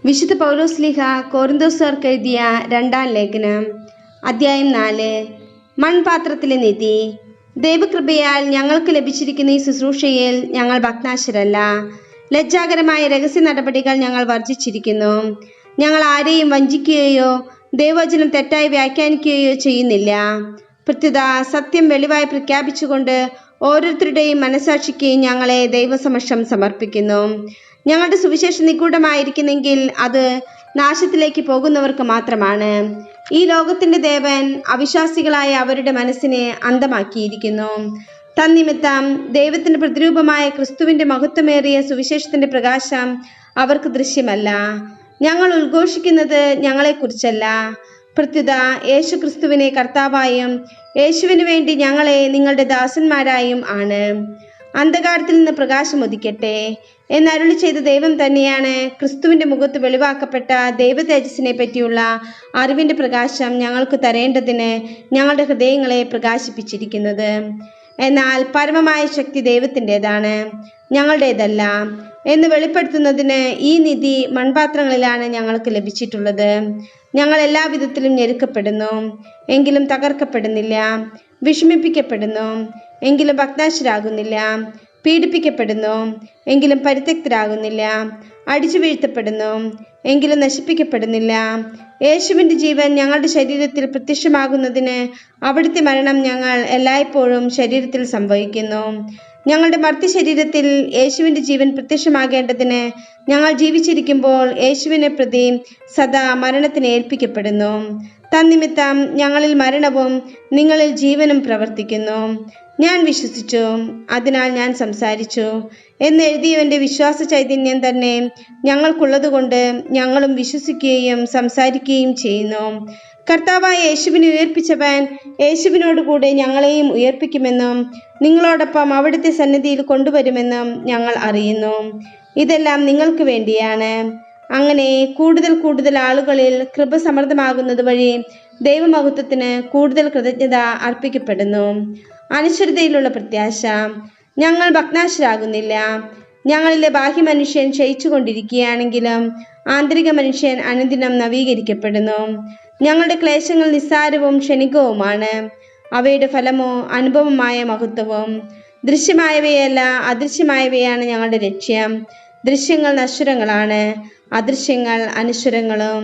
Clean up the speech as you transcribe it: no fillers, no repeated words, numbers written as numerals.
വിശുദ്ധ പൗലോസ്ലീഹ കൊരിന്തോസ്യർക്ക് എഴുതിയ 2-ാം ലേഖനം, അധ്യായം 4. മൺപാത്രത്തിലെ നിധി. ദൈവകൃപയാൽ ഞങ്ങൾക്ക് ലഭിച്ചിരിക്കുന്ന ഈ ശുശ്രൂഷയിൽ ഞങ്ങൾ ഭഗ്നാശരല്ല. ലജ്ജാകരമായ രഹസ്യ നടപടികൾ ഞങ്ങൾ വർജിച്ചിരിക്കുന്നു. ഞങ്ങൾ ആരെയും വഞ്ചിക്കുകയോ ദൈവവചനം തെറ്റായി വ്യാഖ്യാനിക്കുകയോ ചെയ്യുന്നില്ല. പ്രത്യുത സത്യം വെളിവായി പ്രഖ്യാപിച്ചുകൊണ്ട് ഓരോരുത്തരുടെയും മനസാക്ഷിക്ക് ഞങ്ങളെ ദൈവസമക്ഷം സമർപ്പിക്കുന്നു. ഞങ്ങളുടെ സുവിശേഷം നിഗൂഢമായിരിക്കുന്നെങ്കിൽ അത് നാശത്തിലേക്ക് പോകുന്നവർക്ക് മാത്രമാണ്. ഈ ലോകത്തിന്റെ ദേവൻ അവിശ്വാസികളായ അവരുടെ മനസ്സിനെ അന്ധമാക്കിയിരിക്കുന്നു. തന്നിമിത്തം ദൈവത്തിന്റെ പ്രതിരൂപമായ ക്രിസ്തുവിന്റെ മഹത്വമേറിയ സുവിശേഷത്തിന്റെ പ്രകാശം അവർക്ക് ദൃശ്യമല്ല. ഞങ്ങൾ ഉദ്ഘോഷിക്കുന്നത് ഞങ്ങളെക്കുറിച്ചല്ല, പ്രത്യുത യേശു ക്രിസ്തുവിനെ കർത്താവായും യേശുവിനു വേണ്ടി ഞങ്ങളെ നിങ്ങളുടെ ദാസന്മാരായും ആണ്. അന്ധകാരത്തിൽ നിന്ന് പ്രകാശം ഉദിക്കട്ടെ എന്നരുളി ചെയ്ത ദൈവം തന്നെയാണ് ക്രിസ്തുവിന്റെ മുഖത്ത് വെളിവാക്കപ്പെട്ട ദൈവ തേജസ്സിനെ പറ്റിയുള്ള അറിവിന്റെ പ്രകാശം ഞങ്ങൾക്ക് തരേണ്ടതിന് ഞങ്ങളുടെ ഹൃദയങ്ങളെ പ്രകാശിപ്പിച്ചിരിക്കുന്നത്. എന്നാൽ പരമമായ ശക്തി ദൈവത്തിൻ്റെതാണ്, ഞങ്ങളുടേതല്ല എന്ന് വെളിപ്പെടുത്തുന്നതിന് ഈ നിധി മൺപാത്രങ്ങളിലാണ് ഞങ്ങൾക്ക് ലഭിച്ചിട്ടുള്ളത്. ഞങ്ങൾ എല്ലാ വിധത്തിലും ഞെരുക്കപ്പെടുന്നു, എങ്കിലും തകർക്കപ്പെടുന്നില്ല; വിഷമിപ്പിക്കപ്പെടുന്നു, എങ്കിലും ഭഗ്നാശരാകുന്നില്ല; പീഡിപ്പിക്കപ്പെടുന്നു, എങ്കിലും പരിത്യക്തരാകുന്നില്ല; അടിച്ചു വീഴ്ത്തപ്പെടുന്നു, എങ്കിലും നശിപ്പിക്കപ്പെടുന്നില്ല. യേശുവിൻ്റെ ജീവൻ ഞങ്ങളുടെ ശരീരത്തിൽ പ്രത്യക്ഷമാകുന്നതിന് അവിടുത്തെ മരണം ഞങ്ങൾ എല്ലായ്പ്പോഴും ശരീരത്തിൽ സംഭവിക്കുന്നു. ഞങ്ങളുടെ മർത്യ ശരീരത്തിൽ യേശുവിൻ്റെ ജീവൻ പ്രത്യക്ഷമാകേണ്ടതിന് ഞങ്ങൾ ജീവിച്ചിരിക്കുമ്പോൾ യേശുവിനെ പ്രതി സദാ മരണത്തിന് ഏൽപ്പിക്കപ്പെടുന്നു. തന്നിമിത്തം ഞങ്ങളിൽ മരണവും നിങ്ങളിൽ ജീവനും പ്രവർത്തിക്കുന്നു. ഞാൻ വിശ്വസിച്ചു, അതിനാൽ ഞാൻ സംസാരിച്ചു എന്നെഴുതിയവൻ്റെ വിശ്വാസ ചൈതന്യം തന്നെ ഞങ്ങൾക്കുള്ളതുകൊണ്ട് ഞങ്ങളും വിശ്വസിക്കുകയും സംസാരിക്കുകയും ചെയ്യുന്നു. കർത്താവായ യേശുവിനെ ഉയർപ്പിച്ചവൻ യേശുവിനോടുകൂടെ ഞങ്ങളെയും ഉയർപ്പിക്കുമെന്നും നിങ്ങളോടൊപ്പം അവിടുത്തെ സന്നിധിയിൽ കൊണ്ടുവരുമെന്നും ഞങ്ങൾ അറിയുന്നു. ഇതെല്ലാം നിങ്ങൾക്ക് വേണ്ടിയാണ്. അങ്ങനെ കൂടുതൽ കൂടുതൽ ആളുകളിൽ കൃപ സമൃദ്ധമാകുന്നത് വഴി ദൈവമഹത്വത്തിന് കൂടുതൽ കൃതജ്ഞത അർപ്പിക്കപ്പെടുന്നു. അനശ്വരതയിലുള്ള പ്രത്യാശ. ഞങ്ങൾ ഭഗ്നാശരാകുന്നില്ല. ഞങ്ങളിലെ ബാഹ്യമനുഷ്യൻ ക്ഷയിച്ചു കൊണ്ടിരിക്കുകയാണെങ്കിലും ആന്തരിക മനുഷ്യൻ അനുദിനം നവീകരിക്കപ്പെടുന്നു. ഞങ്ങളുടെ ക്ലേശങ്ങൾ നിസ്സാരവും ക്ഷണികവുമാണ്, അവയുടെ ഫലമോ അനുഭവമായ മഹത്വവും. ദൃശ്യമായവയല്ല, അദൃശ്യമായവയാണ് ഞങ്ങളുടെ ലക്ഷ്യം. ദൃശ്യങ്ങൾ നശ്വരങ്ങളാണ്, അദൃശ്യങ്ങൾ അനശ്വരങ്ങളും.